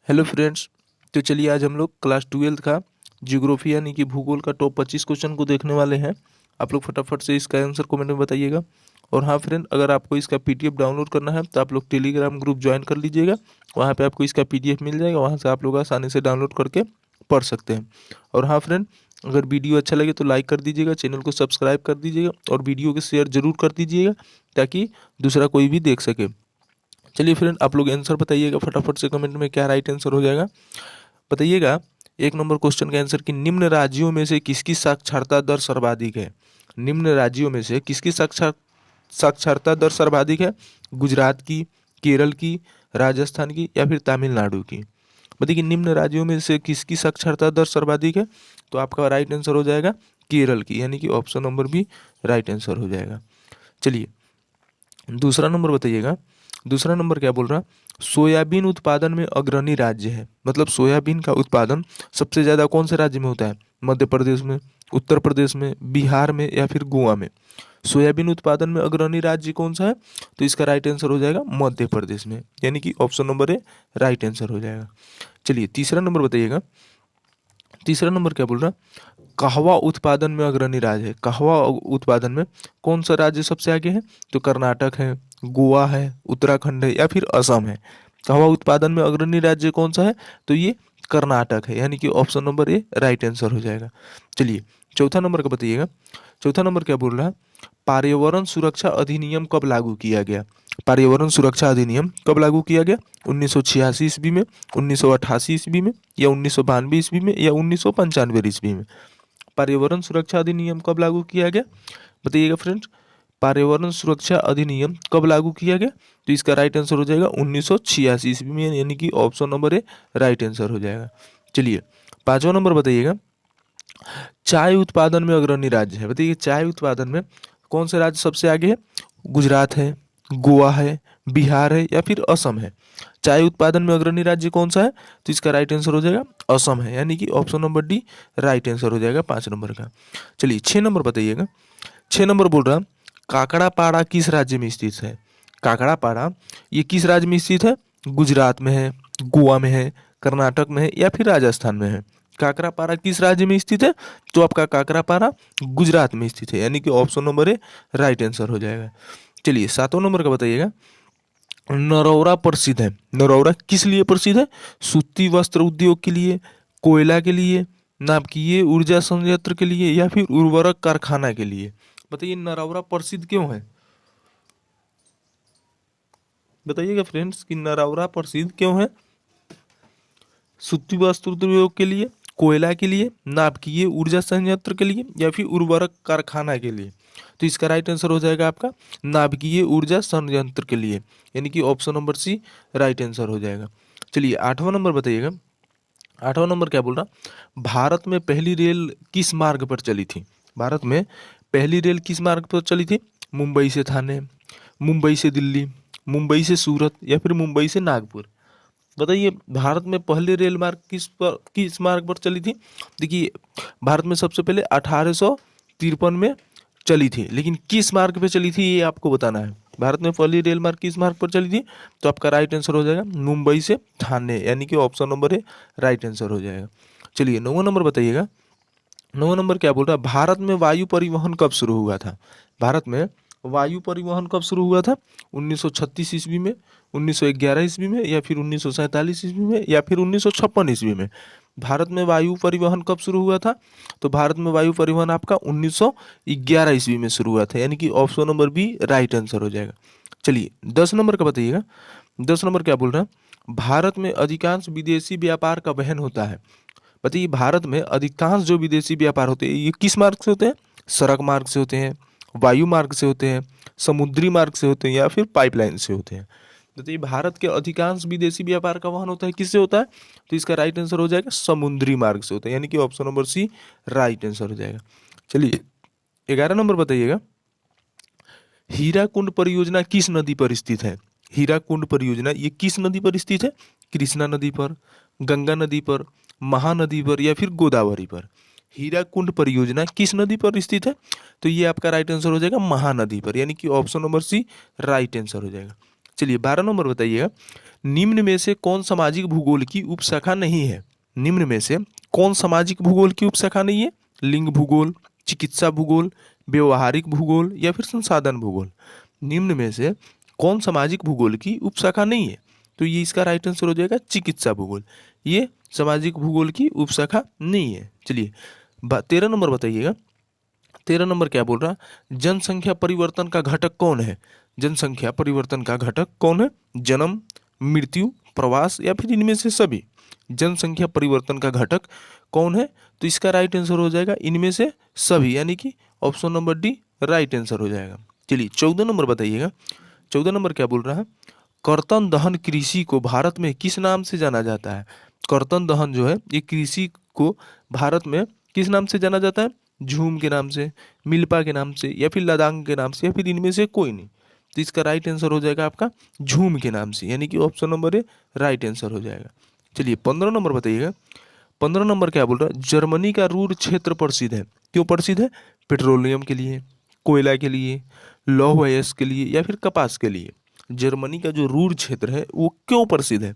Hello friends. तो चलिए आज हम लोग क्लास 12 का ज्योग्राफी यानी कि भूगोल का टॉप 25 क्वेश्चन को देखने वाले हैं। आप लोग फटाफट से इसका आंसर कमेंट में बताइएगा। और हाँ फ्रेंड, अगर आपको इसका पीडीएफ डाउनलोड करना है तो आप लोग टेलीग्राम ग्रुप ज्वाइन कर लीजिएगा। वहाँ पे आपको इसका पीडीएफ मिल जाएगा, वहाँ से आप लोग आसानी से डाउनलोड करके पढ़ सकते हैं। और हाँ फ्रेंड, अगर वीडियो अच्छा लगे तो लाइक कर दीजिएगा, चैनल को सब्सक्राइब कर दीजिएगा और वीडियो को शेयर जरूर कर दीजिएगा ताकि दूसरा कोई भी देख सके। चलिए फ्रेंड, आप लोग आंसर बताइएगा फटाफट से कमेंट में, क्या राइट आंसर हो जाएगा बताइएगा। 1 नंबर क्वेश्चन का आंसर कि निम्न राज्यों में से किसकी साक्षरता दर सर्वाधिक है। निम्न राज्यों में से किसकी साक्षरता दर सर्वाधिक है। गुजरात की, केरल की, राजस्थान की या फिर तमिलनाडु की। बताइए निम्न राज्यों में से किसकी साक्षरता दर सर्वाधिक है। तो आपका राइट आंसर हो जाएगा केरल की, यानी कि option number B right answer हो जाएगा। चलिए दूसरा नंबर बताइएगा। दूसरा नंबर क्या बोल रहा है, सोयाबीन उत्पादन में अग्रणी राज्य है। मतलब सोयाबीन का उत्पादन सबसे ज़्यादा कौन से राज्य में होता है। मध्य प्रदेश में, उत्तर प्रदेश में, बिहार में या फिर गोवा में। सोयाबीन उत्पादन में अग्रणी राज्य कौन सा है। तो इसका राइट आंसर हो जाएगा मध्य प्रदेश में, यानी कि option number A right answer हो जाएगा। चलिए तीसरा नंबर बताइएगा। तीसरा नंबर क्या बोल रहा है, कहवा उत्पादन में अग्रणी राज्य है। कहवा उत्पादन में कौन सा राज्य सबसे आगे है। तो कर्नाटक है, गोवा है, उत्तराखंड है या फिर असम है। कहवा उत्पादन में अग्रणी राज्य कौन सा है। तो ये कर्नाटक है, यानी कि option number A right answer हो जाएगा। चलिए चौथा नंबर का बताइएगा। चौथा नंबर क्या बोल रहा है, पर्यावरण सुरक्षा अधिनियम कब लागू किया गया। पर्यावरण सुरक्षा अधिनियम कब लागू किया गया। 1986 ईस्वी में, 1988 ईस्वी में या 1992 ईस्वी में या 1995 ईस्वी में। पर्यावरण सुरक्षा अधिनियम कब लागू किया गया बताइएगा फ्रेंड्स। पर्यावरण सुरक्षा अधिनियम कब लागू किया गया। तो इसका राइट आंसर हो जाएगा 1986 ईस्वी में, यानी कि option number A right answer हो जाएगा। चलिए पांचवा नंबर बताइएगा। चाय उत्पादन में अग्रणी राज्य है। बताइए चाय उत्पादन में कौन सा राज्य सबसे आगे है। गुजरात है, गोवा है, बिहार है या फिर असम है। चाय उत्पादन में अग्रणी राज्य कौन सा है। तो इसका राइट आंसर हो जाएगा असम है, यानी कि option number D right answer हो जाएगा 5 नंबर का। चलिए 6 नंबर बताइएगा। 6 नंबर बोल रहा काकड़ापाड़ा किस राज्य में स्थित है। काकड़ापाड़ा ये किस राज्य में स्थित है। गुजरात में है, गोवा में है, कर्नाटक में है या फिर राजस्थान में है। काकड़ापाड़ा किस राज्य में स्थित है। तो आपका काकड़ापाड़ा गुजरात में स्थित है, यानी कि option number A right answer हो जाएगा। चलिए 7 नंबर का बताइएगा। नरौरा प्रसिद्ध है। नरौरा किस लिए प्रसिद्ध है। सूती वस्त्र उद्योग के लिए, कोयला के लिए, नाभिकीय ऊर्जा संयंत्र के लिए या फिर उर्वरक कारखाना के लिए। बताइए नरौरा प्रसिद्ध क्यों है। बताइएगा फ्रेंड्स कि नरौरा प्रसिद्ध क्यों है। सूती वस्त्र उद्योग के लिए, कोयला के लिए, नाभिकीय ऊर्जा संयंत्र के लिए या फिर उर्वरक कारखाना के लिए। तो इसका राइट आंसर हो जाएगा आपका नाभिकीय ऊर्जा संयंत्र के लिए, यानी कि option number C right answer हो जाएगा। चलिए 8वां नंबर बताइएगा। 8वां नंबर क्या बोल रहा, भारत में पहली रेल किस मार्ग पर चली थी। भारत में पहली रेल किस मार्ग पर चली थी। मुंबई से थाने, मुंबई से दिल्ली, मुंबई से सूरत या फिर मुंबई से नागपुर। बताइए भारत में पहले रेल मार्ग किस मार्ग पर चली थी। देखिए भारत में सबसे पहले 1853 में चली थी, लेकिन किस मार्ग पे चली थी ये आपको बताना है। भारत में पहली रेल मार्ग किस मार्ग पर चली थी। तो आपका राइट आंसर हो जाएगा मुंबई से थाने, यानी कि ऑप्शन नंबर है राइट आंसर हो जाएगा। चलिए 9वां नंबर बताइएगा। 9वां नंबर क्या बोल रहा है, भारत में वायु परिवहन कब शुरू हुआ था। भारत में वायु परिवहन कब शुरू हुआ था। 1936 ईस्वी में, 1911 ईस्वी में या फिर 1947 ईस्वी में या फिर 1956 ईस्वी में। भारत में वायु परिवहन कब शुरू हुआ था। तो भारत में वायु परिवहन आपका 1911 ईस्वी में शुरू हुआ था, यानी कि option number B right answer हो जाएगा। चलिए 10 नंबर का बताइएगा। 10 नंबर क्या बोल रहा है, भारत में अधिकांश विदेशी व्यापार का वहन होता है। बताइए भारत में अधिकांश जो विदेशी व्यापार होते हैं ये किस मार्ग से होते हैं। सड़क मार्ग से होते हैं, वायु मार्ग से होते हैं, समुद्री मार्ग से होते हैं या फिर पाइपलाइन से होते हैं। बताइए भारत के अधिकांश विदेशी व्यापार का वहन होता है किससे होता है। तो इसका राइट आंसर हो जाएगा समुद्री मार्ग से होता है, यानी कि option number C right answer हो जाएगा। चलिए 11 नंबर बताइएगा। हीराकुंड परियोजना किस नदी पर स्थित है। हीराकुंड परियोजना ये किस नदी पर स्थित है। कृष्णा नदी पर, गंगा नदी पर, महानदी पर या फिर गोदावरी पर। हीराकुंड परियोजना किस नदी पर स्थित है। तो ये आपका राइट आंसर हो जाएगा महानदी पर, यानी कि option number C right answer हो जाएगा। चलिए 12 नंबर बताइएगा, निम्न में से कौन सामाजिक भूगोल की उपशाखा नहीं है? निम्न में से कौन सामाजिक भूगोल की उपशाखा नहीं है? लिंग भूगोल, चिकित्सा भूगोल, व्यवहारिक भूगोल या फिर संसाधन भूगोल। निम्न में से कौन सामाजिक भूगोल की उपशाखा नहीं है? तो ये इसका राइट आंसर हो जाएगा चिकित्सा भूगोल। ये सामाजिक भूगोल की उपशाखा नहीं है। चलिए 13 नंबर बताइएगा, 13 नंबर क्या बोल रहा, जनसंख्या परिवर्तन का घटक कौन है? जनसंख्या परिवर्तन का घटक कौन है? जन्म, मृत्यु, प्रवास या फिर इनमें से सभी? जनसंख्या परिवर्तन का घटक कौन है? तो इसका राइट आंसर हो जाएगा इनमें से सभी, यानी कि option number D right answer हो जाएगा। चलिए 14 नंबर बताइएगा, 14 नंबर क्या बोल रहा है, कर्तन दहन कृषि को भारत में किस नाम से जाना जाता है? कर्तन दहन जो है ये कृषि को भारत में किस नाम से जाना जाता है? झूम के नाम से, मिल्पा के नाम से या फिर लदांग के नाम से या फिर इनमें से कोई नहीं। तो इसका राइट आंसर हो जाएगा आपका झूम के नाम से, यानी कि option number A right answer हो जाएगा। चलिए 15 नंबर बताइएगा, 15 नंबर क्या बोल रहा है, जर्मनी का रूर क्षेत्र प्रसिद्ध है। क्यों प्रसिद्ध है? पेट्रोलियम के लिए, कोयला के लिए, लौह अयस्क के लिए या फिर कपास के लिए। जर्मनी का जो रूर क्षेत्र है वो क्यों प्रसिद्ध है?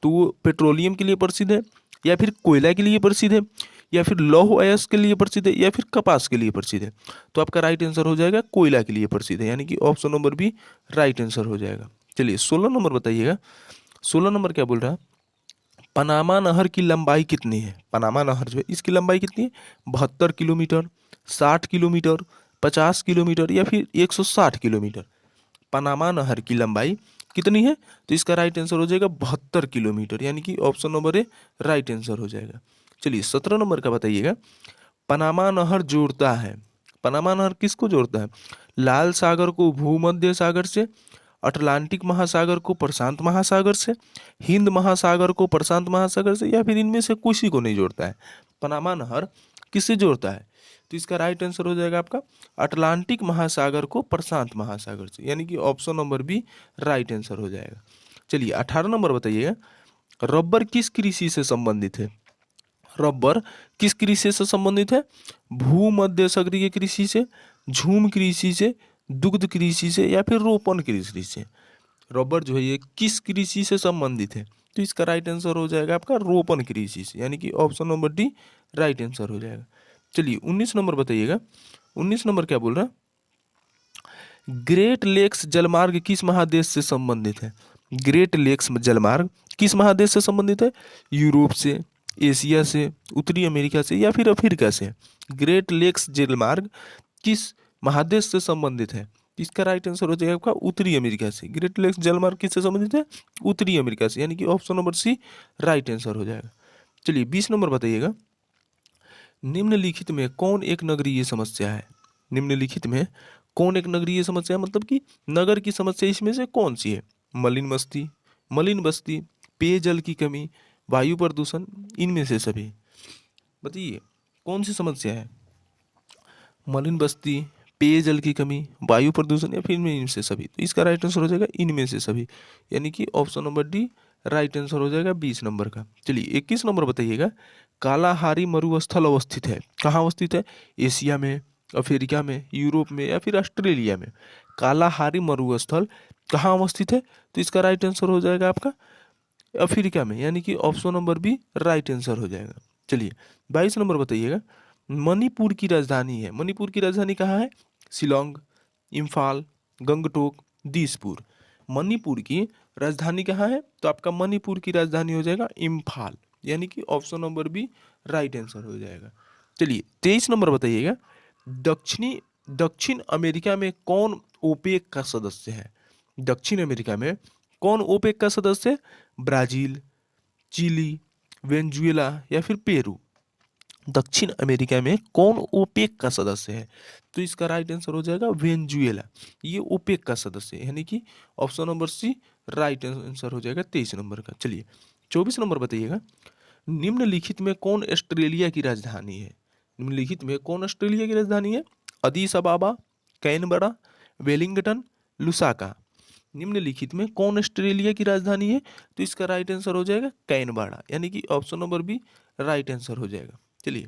तो वो पेट्रोलियम के लिए प्रसिद्ध है या फिर कोयला के लिए प्रसिद्ध है या फिर लौह अयस्क के लिए प्रसिद्ध है या फिर कपास के लिए प्रसिद्ध है? तो आपका राइट आंसर हो जाएगा कोयला के लिए प्रसिद्ध है, यानी कि option number B right answer हो जाएगा। चलिए 16 नंबर बताइएगा, 16 नंबर क्या बोल रहा है, पनामा नहर की लंबाई कितनी है? पनामा नहर जो है इसकी लंबाई कितनी है? 72 किलोमीटर, 60 किलोमीटर, 50 किलोमीटर या फिर 160 किलोमीटर? पनामा नहर की लंबाई कितनी है? तो इसका राइट आंसर हो जाएगा 72 किलोमीटर, यानी कि option number A right answer हो जाएगा। चलिए 17 नंबर का बताइएगा, पनामा नहर जोड़ता है, पनामा नहर किसको जोड़ता है? लाल सागर को भूमध्य सागर से, अटलांटिक महासागर को प्रशांत महासागर से, हिंद महासागर को प्रशांत महासागर से या फिर इनमें से किसी को नहीं जोड़ता है? पनामा नहर किससे जोड़ता है? तो इसका राइट आंसर हो जाएगा आपका अटलांटिक महासागर को प्रशांत महासागर से, यानी कि option number B right answer हो जाएगा। चलिए 18 नंबर बताइएगा, रबर किस कृषि से संबंधित है? रबर किस कृषि से संबंधित है? भूमध्यसागरीय कृषि से, झूम कृषि से, दुग्ध कृषि से या फिर रोपण कृषि से? रबर जो है ये किस कृषि से संबंधित है? तो इसका राइट आंसर हो जाएगा आपका रोपण कृषि से, यानी कि option number D right answer हो जाएगा। चलिए 19 नंबर बताइएगा, 19 नंबर क्या बोल रहा है, ग्रेट लेक्स जलमार्ग किस महादेश से संबंधित है? ग्रेट लेक्स जलमार्ग किस महादेश से संबंधित है? यूरोप से, एशिया से, उत्तरी अमेरिका से या फिर अफ्रीका से? ग्रेट लेक्स जलमार्ग किस महादेश से संबंधित है? इसका राइट आंसर हो जाएगा आपका उत्तरी अमेरिका से। ग्रेट लेक्स जलमार्ग किससे संबंधित है? उत्तरी अमेरिका से, यानी कि option number C right answer हो जाएगा। चलिए 20 नंबर बताइएगा, निम्नलिखित में कौन एक नगरीय समस्या है? निम्नलिखित में कौन एक नगरीय समस्या है, मतलब कि नगर की समस्या इसमें से कौन सी है? मलिन बस्ती, पेयजल की कमी, वायु प्रदूषण, इनमें से सभी? बताइए कौन सी समस्या है? मलिन बस्ती, पेयजल की कमी, वायु प्रदूषण या फिर इनमें से सभी? तो इसका राइट आंसर हो जाएगा इनमें से सभी, यानी कि option number D right answer हो जाएगा 20 नंबर का। चलिए 21 नंबर बताइएगा, कालाहारी मरुस्थल अवस्थित है, कहाँ अवस्थित है? एशिया में, अफ्रीका में, यूरोप में या फिर ऑस्ट्रेलिया में? कालाहारी मरुस्थल कहाँ अवस्थित है? तो इसका राइट आंसर हो जाएगा आपका अफ्रीका में, यानी कि option number B right answer हो जाएगा। चलिए 22 नंबर बताइएगा, मणिपुर की राजधानी है, मणिपुर की राजधानी कहाँ है? शिलोंग, इम्फाल, गंगटोक, दिसपुर? मणिपुर की राजधानी कहाँ है? तो आपका मणिपुर की राजधानी हो जाएगा इम्फाल, यानी कि option number B right answer हो जाएगा। चलिए 23 नंबर बताइएगा, दक्षिण अमेरिका में कौन ओपेक का सदस्य है? दक्षिण अमेरिका में कौन ओपेक का सदस्य है? ब्राजील, चिली, वेनेजुएला या फिर पेरू? दक्षिण अमेरिका में कौन ओपेक का सदस्य है? तो इसका राइट आंसर हो जाएगा वेनेजुएला, ये ओपेक का सदस्य है, यानी कि option number C right answer हो जाएगा 23 नंबर का। चलिए 24 नंबर बताइएगा, निम्नलिखित में कौन ऑस्ट्रेलिया की राजधानी है? निम्नलिखित में कौन ऑस्ट्रेलिया की राजधानी है? अदीस अबाबा, कैनबरा, वेलिंगटन, लुसाका? निम्नलिखित में कौन ऑस्ट्रेलिया की राजधानी है? तो इसका राइट आंसर हो जाएगा कैनबरा, यानी कि option number B right answer हो जाएगा। चलिए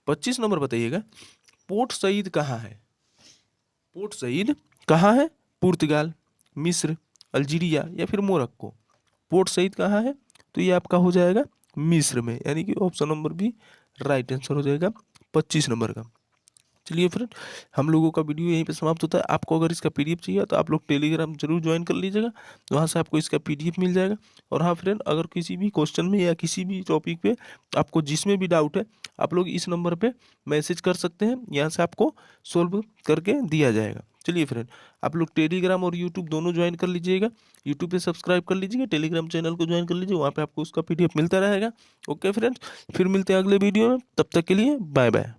25 नंबर बताइएगा, पोर्ट सईद कहाँ है? पोर्ट सईद कहाँ है? पुर्तगाल, मिस्र, अल्जीरिया या फिर मोरक्को। पोर्ट सईद कहाँ है? तो ये आपका हो जाएगा मिस्र में, यानी कि option number B right answer हो जाएगा 25 नंबर का। चलिए फ्रेंड, हम लोगों का वीडियो यहीं पे समाप्त होता है। आपको अगर इसका पीडीएफ चाहिए तो आप लोग टेलीग्राम जरूर ज्वाइन कर लीजिएगा, वहाँ से आपको इसका पीडीएफ मिल जाएगा। और हाँ फ्रेंड, अगर किसी भी क्वेश्चन में या किसी भी टॉपिक पे आपको जिसमें भी डाउट है, आप लोग इस नंबर पे मैसेज कर सकते हैं, यहाँ से आपको सोल्व करके दिया जाएगा। चलिए फ्रेंड, आप लोग टेलीग्राम और यूट्यूब दोनों ज्वाइन कर लीजिएगा। यूट्यूब पे सब्सक्राइब कर लीजिएगा, टेलीग्राम चैनल को ज्वाइन कर लीजिए, वहाँ पे आपको उसका पीडीएफ मिलता रहेगा। ओके फ्रेंड्स, फिर मिलते हैं अगले वीडियो में, तब तक के लिए बाय बाय।